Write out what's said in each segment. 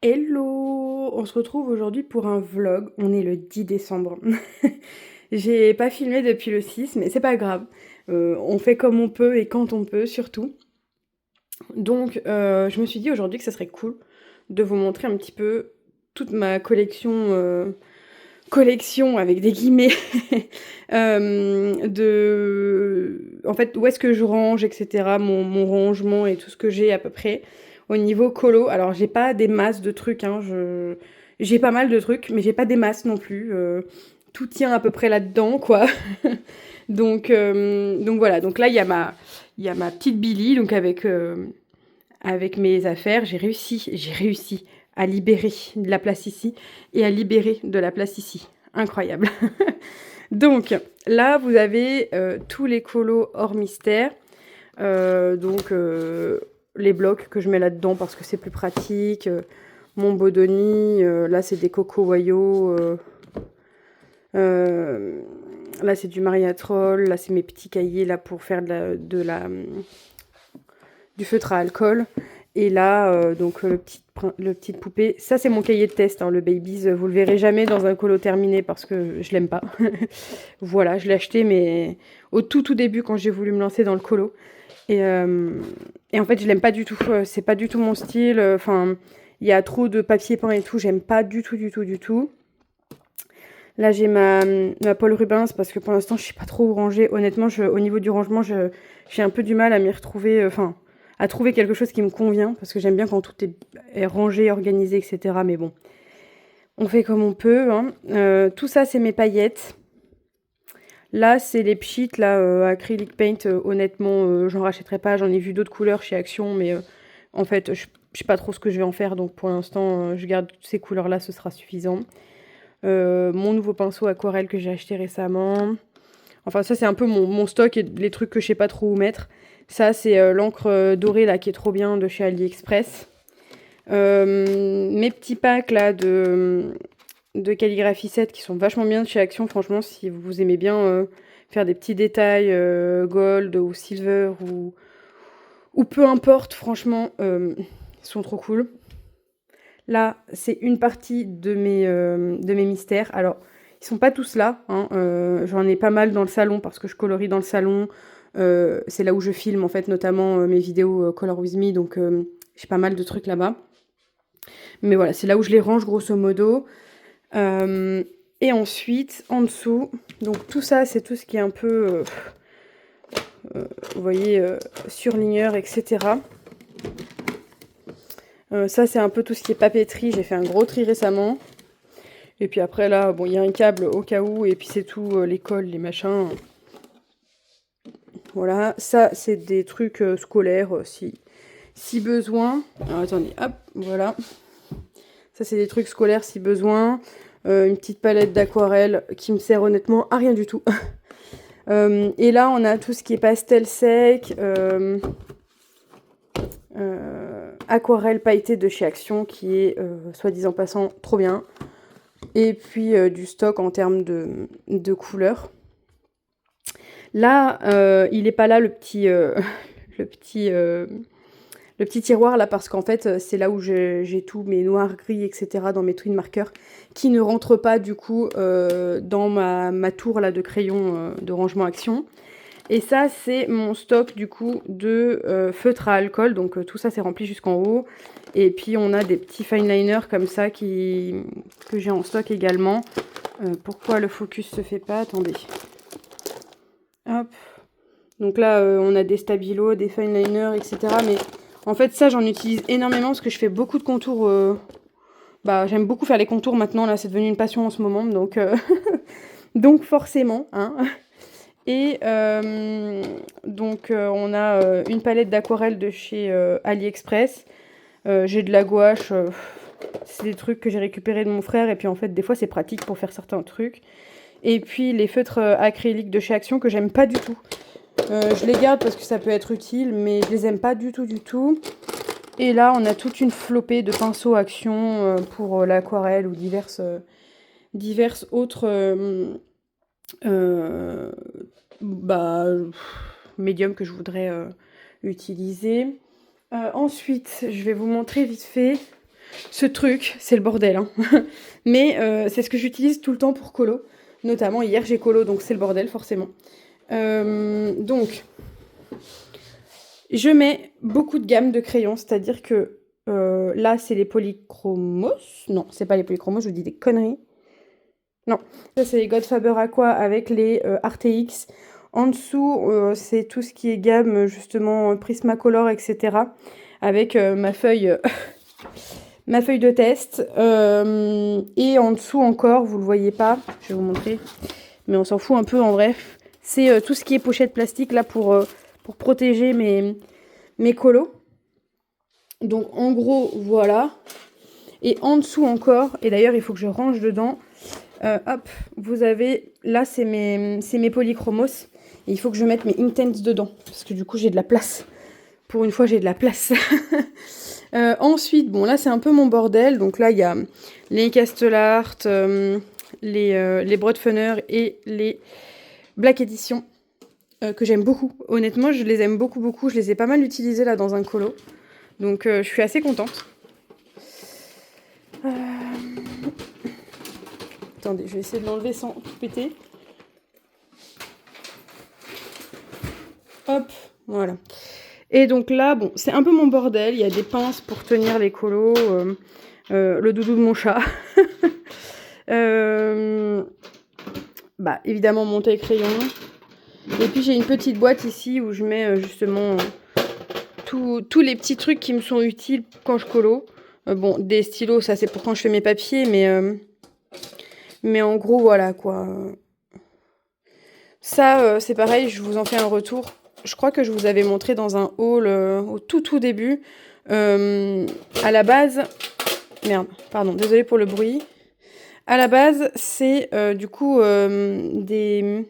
Hello! On se retrouve aujourd'hui pour un vlog. On est le 10 décembre. J'ai pas filmé depuis le 6, mais c'est pas grave. On fait comme on peut et quand on peut, surtout. Donc, je me suis dit aujourd'hui que ça serait cool de vous montrer un petit peu toute ma collection avec des guillemets, en fait, où est-ce que je range, etc., mon rangement et tout ce que j'ai à peu près au niveau colo. Alors, j'ai pas des masses de trucs, hein, j'ai pas mal de trucs, mais j'ai pas des masses non plus. Tout tient à peu près là-dedans, quoi. Donc voilà, donc là, il y a ma petite Billy, donc avec mes affaires, j'ai réussi à libérer de la place ici et à libérer de la place ici. Incroyable. Donc là, vous avez tous les colos hors mystère. Donc les blocs que je mets là-dedans parce que c'est plus pratique. Mon Bodoni, là c'est des Coco Wayo. Là c'est du Mariatrol. Là c'est mes petits cahiers là pour faire du feutre à alcool. Et là, donc le petit poupée, ça c'est mon cahier de test, hein, le Babies, vous le verrez jamais dans un colo terminé parce que je l'aime pas. Voilà, je l'ai acheté mais au tout début quand j'ai voulu me lancer dans le colo. Et, euh, et en fait, je l'aime pas du tout, c'est pas du tout mon style, enfin, il y a trop de papier peint et tout, j'aime pas du tout, du tout, du tout. Là, j'ai ma Paul Rubens parce que pour l'instant, je sais pas trop où ranger. Honnêtement, au niveau du rangement, j'ai un peu du mal à m'y retrouver, enfin, à trouver quelque chose qui me convient parce que j'aime bien quand tout est rangé, organisé, etc. Mais bon, on fait comme on peut, hein. Tout ça, c'est mes paillettes. Là, c'est les pchites, là, acrylic paint. Honnêtement, j'en rachèterai pas. J'en ai vu d'autres couleurs chez Action, mais en fait, je sais pas trop ce que je vais en faire. Donc pour l'instant, je garde ces couleurs-là, ce sera suffisant. Mon nouveau pinceau aquarelle que j'ai acheté récemment. Enfin, ça, c'est un peu mon stock et les trucs que je sais pas trop où mettre. Ça, c'est l'encre dorée, là, qui est trop bien de chez AliExpress. Mes petits packs, là, de calligraphie 7 qui sont vachement bien de chez Action. Franchement, si vous aimez bien faire des petits détails gold ou silver ou peu importe, franchement, ils sont trop cool. Là, c'est une partie de mes mystères. Alors, ils sont pas tous là, hein, j'en ai pas mal dans le salon parce que je colorie dans le salon. C'est là où je filme, en fait, notamment mes vidéos Color With Me, donc j'ai pas mal de trucs là-bas. Mais voilà, c'est là où je les range, grosso modo. Euh, et ensuite, en dessous, donc tout ça, c'est tout ce qui est un peu, vous voyez, surligneur, etc. Ça, c'est un peu tout ce qui est papeterie. J'ai fait un gros tri récemment. Et puis après, là, bon, il y a un câble au cas où. Et puis c'est tout, les cols, les machins. Voilà. Ça, c'est des trucs scolaires, si besoin. Alors, attendez, hop, voilà. Ça, c'est des trucs scolaires si besoin. Une petite palette d'aquarelle qui me sert honnêtement à rien du tout. Et là, on a tout ce qui est pastel sec. Aquarelle pailletée de chez Action qui est, soit disant passant, trop bien. Et puis du stock en termes de couleurs. Là, il est pas là le petit, le petit, le petit tiroir là parce qu'en fait c'est là où j'ai tous mes noirs, gris, etc. dans mes twin markers qui ne rentrent pas du coup dans ma tour là de crayons de rangement Action. Et ça, c'est mon stock du coup de feutre à alcool. Donc tout ça, c'est rempli jusqu'en haut. Et puis on a des petits fine liners comme ça que j'ai en stock également. Pourquoi le focus se fait pas? Attendez. Hop. Donc là, on a des stabilos, des fine liners, etc. Mais en fait, ça, j'en utilise énormément parce que je fais beaucoup de contours. Bah, j'aime beaucoup faire les contours maintenant. Là, c'est devenu une passion en ce moment. Donc, donc forcément, hein. Et donc on a une palette d'aquarelle de chez AliExpress. J'ai de la gouache, c'est des trucs que j'ai récupérés de mon frère et puis en fait des fois c'est pratique pour faire certains trucs. Et puis les feutres acryliques de chez Action que j'aime pas du tout. Je les garde parce que ça peut être utile mais je les aime pas du tout du tout. Et là on a toute une flopée de pinceaux Action pour l'aquarelle ou diverses autres euh, bah, médium que je voudrais utiliser. Ensuite, je vais vous montrer vite fait. Ce truc, c'est le bordel, hein. Mais c'est ce que j'utilise tout le temps pour colo. Notamment, hier, j'ai colo, donc c'est le bordel, forcément. Donc, je mets beaucoup de gamme de crayons, c'est-à-dire que là, c'est les polychromos. Non, c'est pas les polychromos, je vous dis des conneries. Non, ça, c'est les Godfaber Aqua avec les RTX. En dessous, c'est tout ce qui est gamme, justement, Prismacolor, etc. Avec ma feuille... ma feuille de test. Et en dessous encore, vous le voyez pas, je vais vous montrer, mais on s'en fout un peu en bref. C'est tout ce qui est pochette plastique là pour protéger mes colos. Donc en gros, voilà. Et en dessous encore, et d'ailleurs il faut que je range dedans, hop, vous avez, là c'est mes polychromos. Et il faut que je mette mes Intense dedans, parce que du coup j'ai de la place. Pour une fois j'ai de la place. Ensuite, bon là c'est un peu mon bordel, donc là il y a les Castellart, les Broadfunner et les Black Edition que j'aime beaucoup. Honnêtement je les aime beaucoup, je les ai pas mal utilisés là dans un colo, donc je suis assez contente. Attendez, je vais essayer de l'enlever sans tout péter. Hop, voilà. Et donc là, bon, c'est un peu mon bordel. Il y a des pinces pour tenir les colos. Le doudou de mon chat. Bah, évidemment, mon taille-crayon. Et puis, j'ai une petite boîte ici où je mets justement tous les petits trucs qui me sont utiles quand je colo. Bon, des stylos, ça c'est pour quand je fais mes papiers. Mais en gros, voilà quoi. Ça, c'est pareil, je vous en fais un retour. Je crois que je vous avais montré dans un haul au tout début. À la base... Merde, pardon, désolée pour le bruit. À la base, c'est du coup des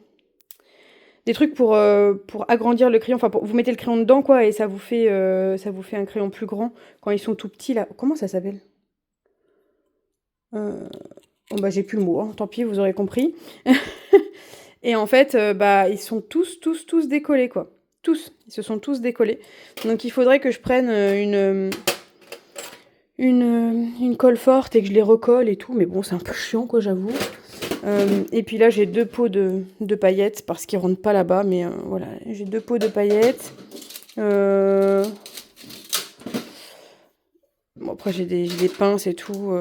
trucs pour agrandir le crayon. Enfin, vous mettez le crayon dedans, quoi, et ça vous fait un crayon plus grand quand ils sont tout petits, là. Comment ça s'appelle? Bon, bah, j'ai plus le mot, hein. Tant pis, vous aurez compris. Et en fait, bah, ils sont tous décollés, quoi. Tous, ils se sont tous décollés. Donc il faudrait que je prenne une colle forte et que je les recolle et tout. Mais bon, c'est un peu chiant, quoi, j'avoue. Et puis là, j'ai 2 pots de paillettes parce qu'ils rentrent pas là-bas. Mais voilà, j'ai 2 pots de paillettes. Bon, après, j'ai des pinces et tout.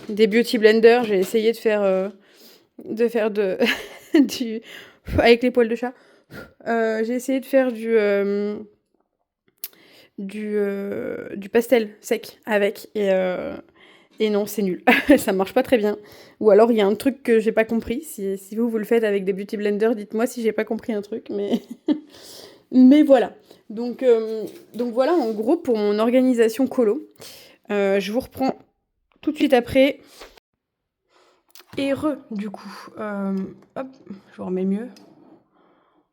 Des beauty blenders. J'ai essayé de faire du... avec les poils de chat. J'ai essayé de faire du pastel sec avec et non, c'est nul. Ça marche pas très bien. Ou alors il y a un truc que j'ai pas compris. Si vous le faites avec des beauty blenders, dites-moi si j'ai pas compris un truc, mais mais voilà. Donc voilà en gros pour mon organisation colo. Je vous reprends tout de suite après. Et du coup, hop, je vous remets mieux.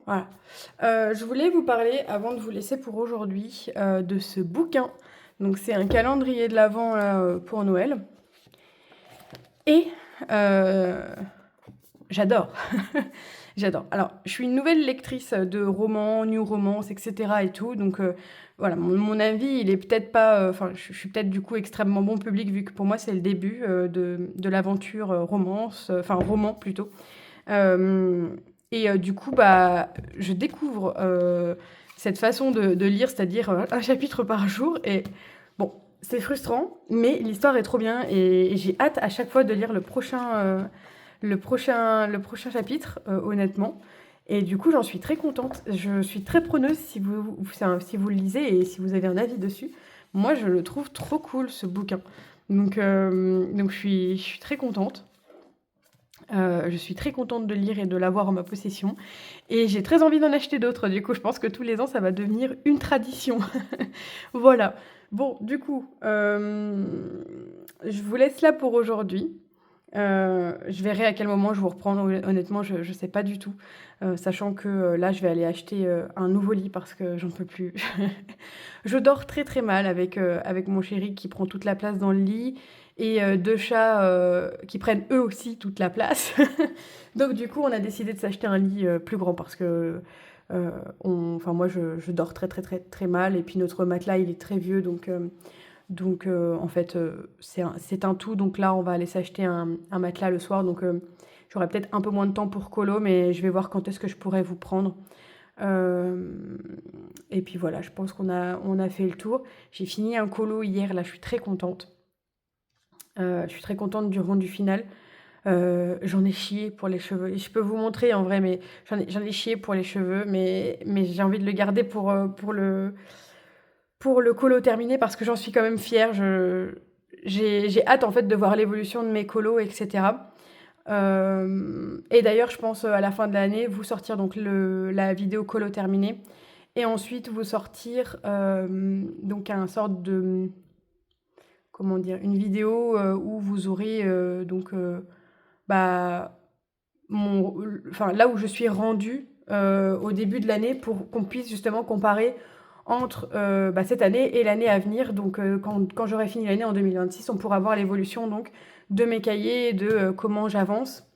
Voilà. Je voulais vous parler, avant de vous laisser pour aujourd'hui, de ce bouquin. Donc c'est un calendrier de l'Avent pour Noël. Et j'adore. J'adore. Alors, je suis une nouvelle lectrice de romans, new romance, etc. et tout. Donc voilà, mon avis, il est peut-être pas... Enfin, je suis peut-être du coup extrêmement bon public, vu que pour moi, c'est le début de l'aventure romance, enfin roman plutôt. Et du coup, bah, je découvre cette façon de lire, c'est-à-dire un chapitre par jour. Et bon, c'est frustrant, mais l'histoire est trop bien. Et j'ai hâte à chaque fois de lire le prochain chapitre, honnêtement. Et du coup, j'en suis très contente. Je suis très preneuse si vous le lisez et si vous avez un avis dessus. Moi, je le trouve trop cool, ce bouquin. Donc je suis très contente. Je suis très contente de le lire et de l'avoir en ma possession. Et j'ai très envie d'en acheter d'autres. Du coup, je pense que tous les ans, ça va devenir une tradition. Voilà. Bon, du coup, je vous laisse là pour aujourd'hui. Je verrai à quel moment je vous reprends. Honnêtement, je ne sais pas du tout. Sachant que là, je vais aller acheter un nouveau lit parce que j'en peux plus. Je dors très très mal avec mon chéri qui prend toute la place dans le lit et 2 chats qui prennent eux aussi toute la place. Donc du coup, on a décidé de s'acheter un lit plus grand parce que enfin moi je dors très très très très mal et puis notre matelas il est très vieux donc Donc en fait, c'est un tout. Donc là, on va aller s'acheter un matelas le soir. Donc j'aurai peut-être un peu moins de temps pour colo, mais je vais voir quand est-ce que je pourrais vous prendre. Et puis voilà, je pense on a fait le tour. J'ai fini un colo hier, là, je suis très contente. Je suis très contente du rendu final. J'en ai chié pour les cheveux. Et je peux vous montrer en vrai, mais j'en ai chié pour les cheveux, mais j'ai envie de le garder pour le colo terminé parce que j'en suis quand même fière. J'ai hâte en fait de voir l'évolution de mes colos, etc. Et d'ailleurs, je pense à la fin de l'année, vous sortir donc la vidéo colo terminée et ensuite vous sortir donc un sorte de, comment dire, une vidéo où vous aurez donc bah, enfin, là où je suis rendue au début de l'année pour qu'on puisse justement comparer entre bah, cette année et l'année à venir. Donc quand j'aurai fini l'année en 2026, on pourra voir l'évolution donc de mes cahiers et de comment j'avance.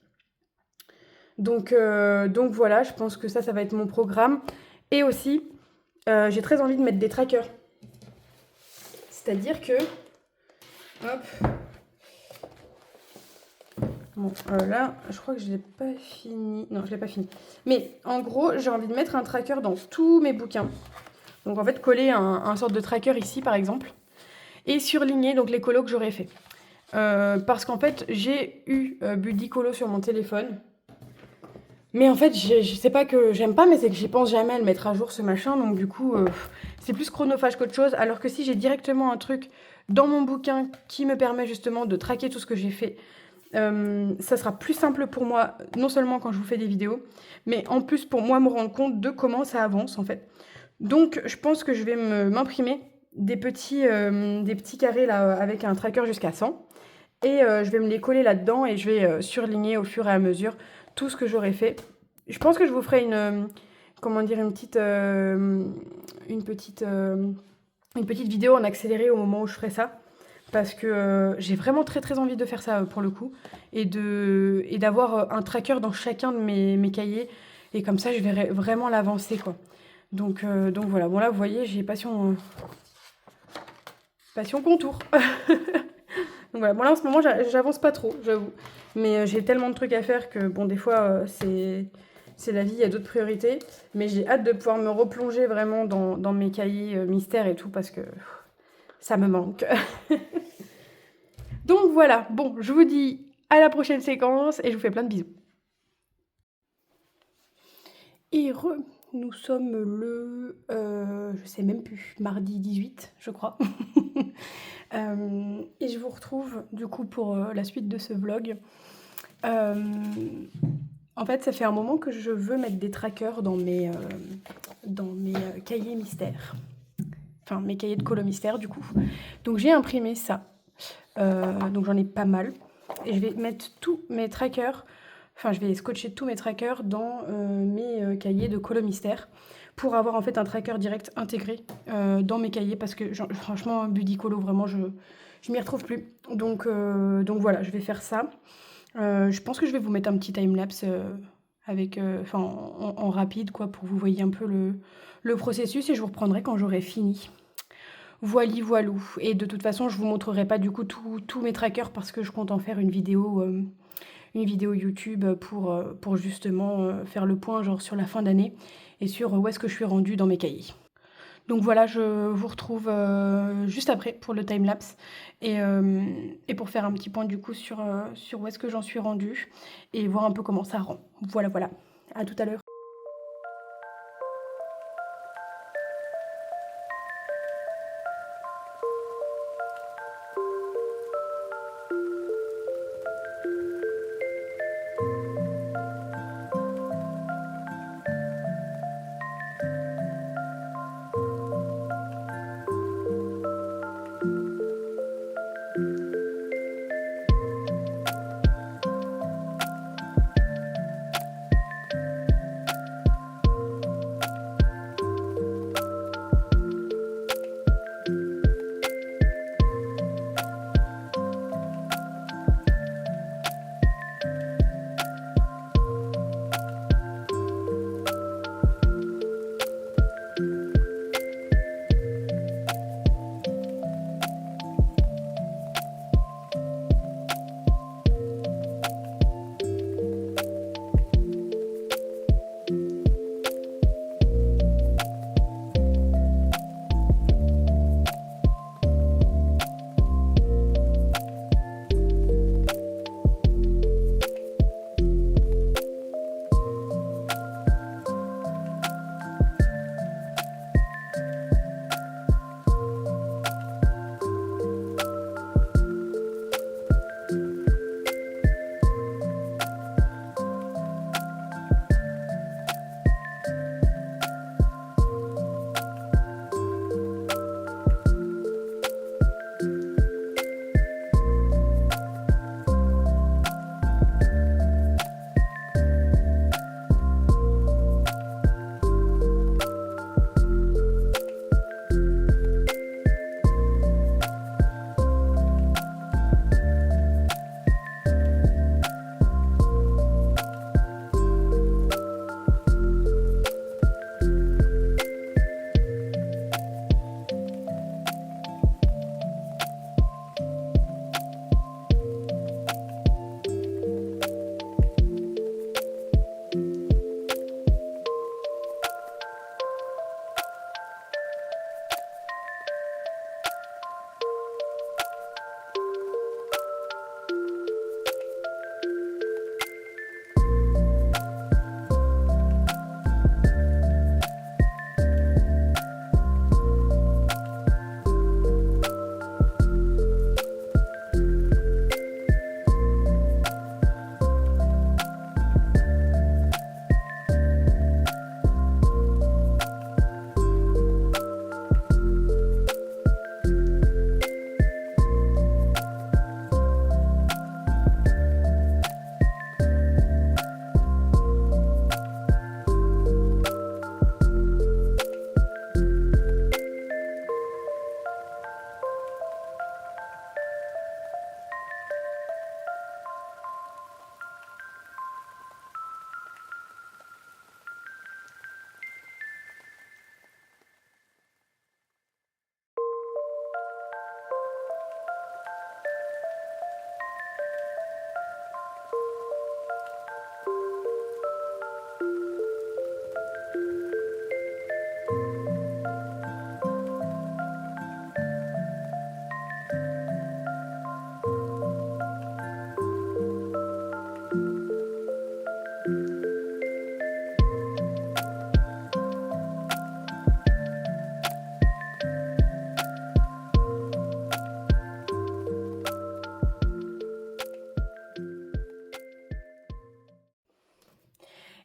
Donc voilà, je pense que ça va être mon programme. Et aussi, j'ai très envie de mettre des trackers. C'est-à-dire que, hop, bon, là, je crois que je l'ai pas fini. Non, je l'ai pas fini. Mais en gros, j'ai envie de mettre un tracker dans tous mes bouquins. Donc en fait, coller un sorte de tracker ici, par exemple. Et surligner donc les colos que j'aurais fait. Parce qu'en fait, j'ai eu Buddy Colo sur mon téléphone. Mais en fait, je sais pas que j'aime pas, mais c'est que j'y pense jamais à le mettre à jour ce machin. Donc du coup, c'est plus chronophage qu'autre chose. Alors que si j'ai directement un truc dans mon bouquin qui me permet justement de traquer tout ce que j'ai fait, ça sera plus simple pour moi, non seulement quand je vous fais des vidéos, mais en plus pour moi me rendre compte de comment ça avance en fait. Donc je pense que je vais m'imprimer des petits carrés là avec un tracker jusqu'à 100 et je vais me les coller là-dedans et je vais surligner au fur et à mesure tout ce que j'aurai fait. Je pense que je vous ferai comment dire, une petite vidéo en accéléré au moment où je ferai ça. Parce que j'ai vraiment très très envie de faire ça pour le coup. Et d'avoir un tracker dans chacun de mes cahiers. Et comme ça, je verrai vraiment l'avancée, quoi. Donc voilà. Bon là, vous voyez, j'ai passion contour. Donc voilà. Bon là, en ce moment, j'avance pas trop, j'avoue. Mais j'ai tellement de trucs à faire que, bon, des fois, c'est la vie, il y a d'autres priorités. Mais j'ai hâte de pouvoir me replonger vraiment dans mes cahiers mystères et tout, parce que ça me manque. Donc voilà, bon, je vous dis à la prochaine séquence et je vous fais plein de bisous. Et nous sommes je sais même plus, mardi 18, je crois. Et je vous retrouve du coup pour la suite de ce vlog. En fait, ça fait un moment que je veux mettre des trackers dans mes cahiers mystères. Enfin, mes cahiers de colo mystère du coup. Donc j'ai imprimé ça. Donc j'en ai pas mal. Et je vais mettre tous mes trackers, enfin je vais scotcher tous mes trackers dans mes cahiers de colo mystère pour avoir en fait un tracker direct intégré dans mes cahiers parce que franchement Buddy Colo vraiment je m'y retrouve plus. Donc voilà, je vais faire ça. Je pense que je vais vous mettre un petit timelapse avec en rapide quoi pour que vous voyez un peu le processus et je vous reprendrai quand j'aurai fini. Voilou. Et de toute façon, je vous montrerai pas du coup tous mes trackers parce que je compte en faire une vidéo YouTube pour justement faire le point genre sur la fin d'année et sur où est-ce que je suis rendue dans mes cahiers. Donc voilà, je vous retrouve juste après pour le timelapse et pour faire un petit point du coup sur où est-ce que j'en suis rendue et voir un peu comment ça rend. Voilà, à tout à l'heure.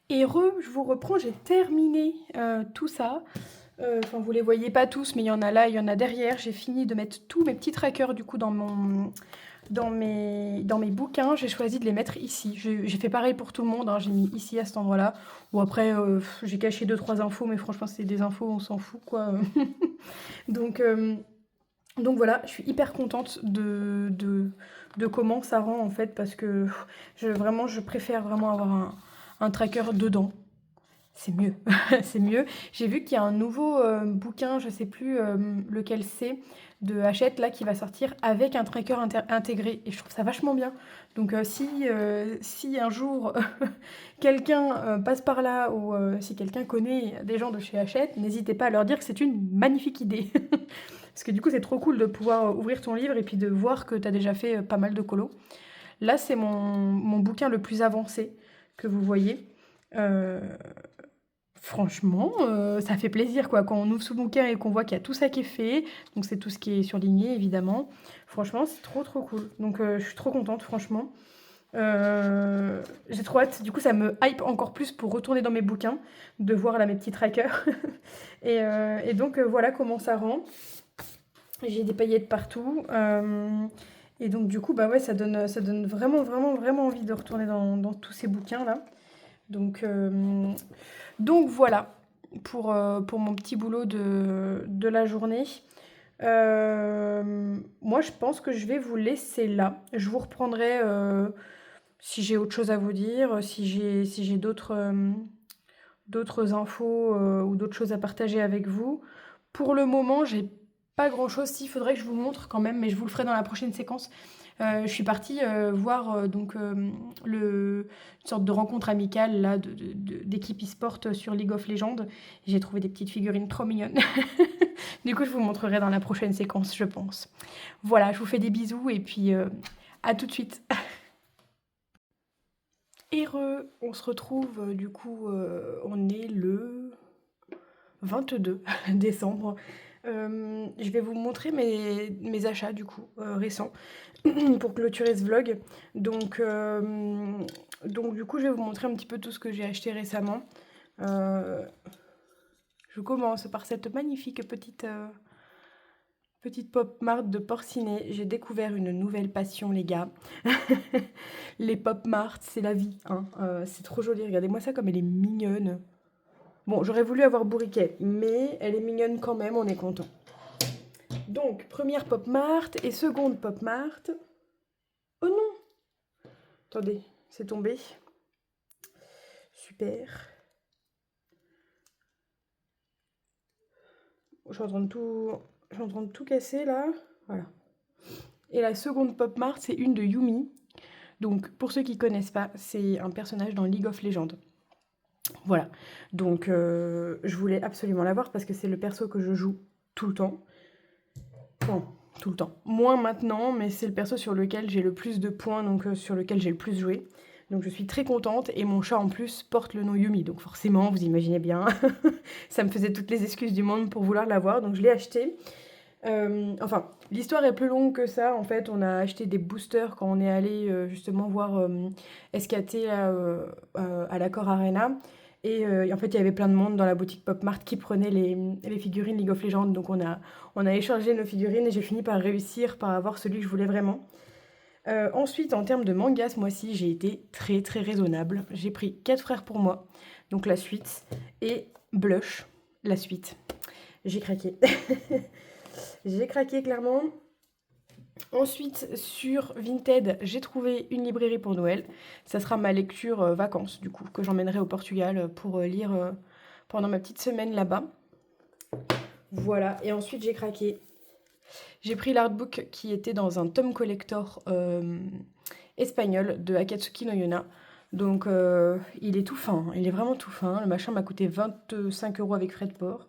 Et je vous reprends, j'ai terminé tout ça. Enfin, vous les voyez pas tous, mais il y en a là, il y en a derrière. J'ai fini de mettre tous mes petits trackers du coup dans mes bouquins. J'ai choisi de les mettre ici. J'ai fait pareil pour tout le monde, hein. J'ai mis ici à cet endroit-là. Ou après, j'ai caché deux trois infos, mais franchement, c'est des infos, on s'en fout quoi. Donc, euh, donc voilà, je suis hyper contente de comment ça rend en fait, parce que vraiment, je préfère vraiment avoir un tracker dedans. C'est mieux, c'est mieux. J'ai vu qu'il y a un nouveau bouquin, je sais plus lequel c'est, de Hachette là qui va sortir avec un tracker intégré et je trouve ça vachement bien. Donc si un jour quelqu'un passe par là ou si quelqu'un connaît des gens de chez Hachette, n'hésitez pas à leur dire que c'est une magnifique idée. Parce que du coup c'est trop cool de pouvoir ouvrir ton livre et puis de voir que tu as déjà fait pas mal de colos. Là c'est mon bouquin le plus avancé que vous voyez. Euh, Franchement, ça fait plaisir quoi, quand on ouvre ce bouquin et qu'on voit qu'il y a tout ça qui est fait, donc c'est tout ce qui est surligné évidemment. Franchement, c'est trop, trop cool. Donc je suis trop contente franchement. J'ai trop hâte, du coup ça me hype encore plus pour retourner dans mes bouquins, de voir là mes petits trackers. Et donc voilà comment ça rend. J'ai des paillettes partout. Et donc du coup, bah ouais, ça donne vraiment, vraiment, vraiment envie de retourner dans tous ces bouquins là. Donc, voilà pour mon petit boulot de la journée. Moi, je pense que je vais vous laisser là. Je vous reprendrai si j'ai autre chose à vous dire, si j'ai d'autres infos ou d'autres choses à partager avec vous. Pour le moment, j'ai pas grand-chose. Si, il faudrait que je vous montre quand même, mais je vous le ferai dans la prochaine séquence. Je suis partie voir une sorte de rencontre amicale là, d'équipe e-sport sur League of Legends. J'ai trouvé des petites figurines trop mignonnes. Du coup, je vous montrerai dans la prochaine séquence, je pense. Voilà, je vous fais des bisous et puis à tout de suite. Heureux, on se retrouve du coup, on est le 22 décembre. Je vais vous montrer mes achats du coup récents pour clôturer ce vlog. Donc du coup je vais vous montrer un petit peu tout ce que j'ai acheté récemment. Je commence par cette magnifique petite pop mart de Porcinet. J'ai découvert une nouvelle passion les gars. Les pop mart c'est la vie, hein. C'est trop joli, regardez-moi ça comme elle est mignonne. Bon, j'aurais voulu avoir bourriquet, mais elle est mignonne quand même, on est content. Donc, première pop mart et seconde pop mart. Oh non! Attendez, c'est tombé. Super. Je suis en train de tout casser là. Voilà. Et la seconde pop mart, c'est une de Yumi. Donc, pour ceux qui connaissent pas, c'est un personnage dans League of Legends. Voilà. Donc, je voulais absolument l'avoir parce que c'est le perso que je joue tout le temps. Bon, tout le temps. Moins maintenant, mais c'est le perso sur lequel j'ai le plus de points, donc sur lequel j'ai le plus joué. Donc je suis très contente et mon chat en plus porte le nom Yumi, donc forcément vous imaginez bien, ça me faisait toutes les excuses du monde pour vouloir l'avoir, donc je l'ai acheté. Enfin, l'histoire est plus longue que ça, en fait on a acheté des boosters quand on est allé justement voir SKT à l'Accor Arena. Et en fait, il y avait plein de monde dans la boutique Pop Mart qui prenait les figurines League of Legends. Donc on a échangé nos figurines et j'ai fini par réussir, par avoir celui que je voulais vraiment. Ensuite, en termes de manga, ce mois-ci, j'ai été très très raisonnable. J'ai pris 4 frères pour moi, donc la suite, et Blush, la suite. J'ai craqué. J'ai craqué clairement. Ensuite, sur Vinted, j'ai trouvé une librairie pour Noël. Ça sera ma lecture vacances, du coup, que j'emmènerai au Portugal pour lire pendant ma petite semaine là-bas. Voilà, et ensuite j'ai craqué. J'ai pris l'artbook qui était dans un tome collector espagnol de Akatsuki no Yona. Donc il est tout fin, il est vraiment tout fin. Le machin m'a coûté 25 € avec frais de port.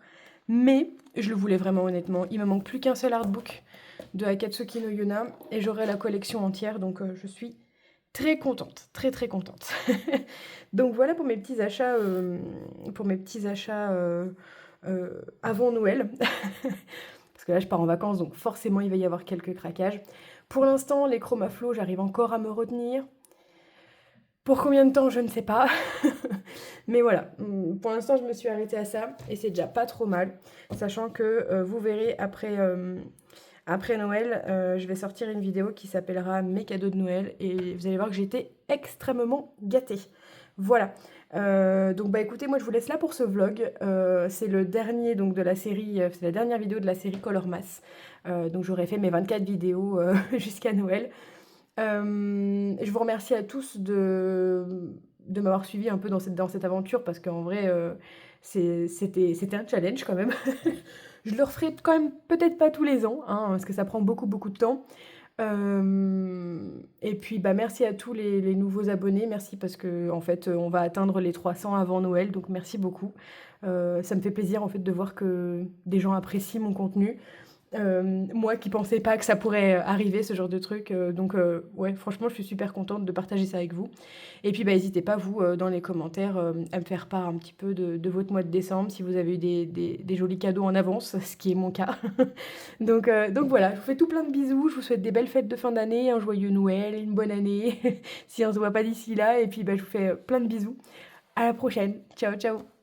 Mais je le voulais vraiment honnêtement. Il me manque plus qu'un seul artbook de Akatsuki no Yona et j'aurai la collection entière. Donc je suis très contente, très très contente. Donc voilà pour mes petits achats, avant Noël. Parce que là, je pars en vacances, donc forcément, il va y avoir quelques craquages. Pour l'instant, les Chromaflow, j'arrive encore à me retenir. Pour combien de temps, je ne sais pas. Mais voilà, pour l'instant je me suis arrêtée à ça et c'est déjà pas trop mal, sachant que vous verrez après Noël, je vais sortir une vidéo qui s'appellera Mes cadeaux de Noël et vous allez voir que j'ai été extrêmement gâtée. Voilà. Donc bah écoutez, moi je vous laisse là pour ce vlog. C'est le dernier donc de la série, c'est la dernière vidéo de la série Color Mass. Donc j'aurai fait mes 24 vidéos jusqu'à Noël. Je vous remercie à tous de m'avoir suivi un peu dans cette aventure parce qu'en vrai, c'était un challenge quand même. Je le referai quand même peut-être pas tous les ans, hein, parce que ça prend beaucoup, beaucoup de temps. Et puis bah merci à tous les nouveaux abonnés, merci parce que en fait on va atteindre les 300 avant Noël, donc merci beaucoup. Ça me fait plaisir en fait de voir que des gens apprécient mon contenu. Moi qui pensais pas que ça pourrait arriver ce genre de truc, donc ouais franchement je suis super contente de partager ça avec vous. Et puis bah n'hésitez pas vous dans les commentaires à me faire part un petit peu de votre mois de décembre si vous avez eu des jolis cadeaux en avance, ce qui est mon cas. Donc voilà, je vous fais tout plein de bisous, je vous souhaite des belles fêtes de fin d'année, un joyeux Noël, une bonne année si on se voit pas d'ici là, et puis bah je vous fais plein de bisous. À la prochaine, ciao ciao.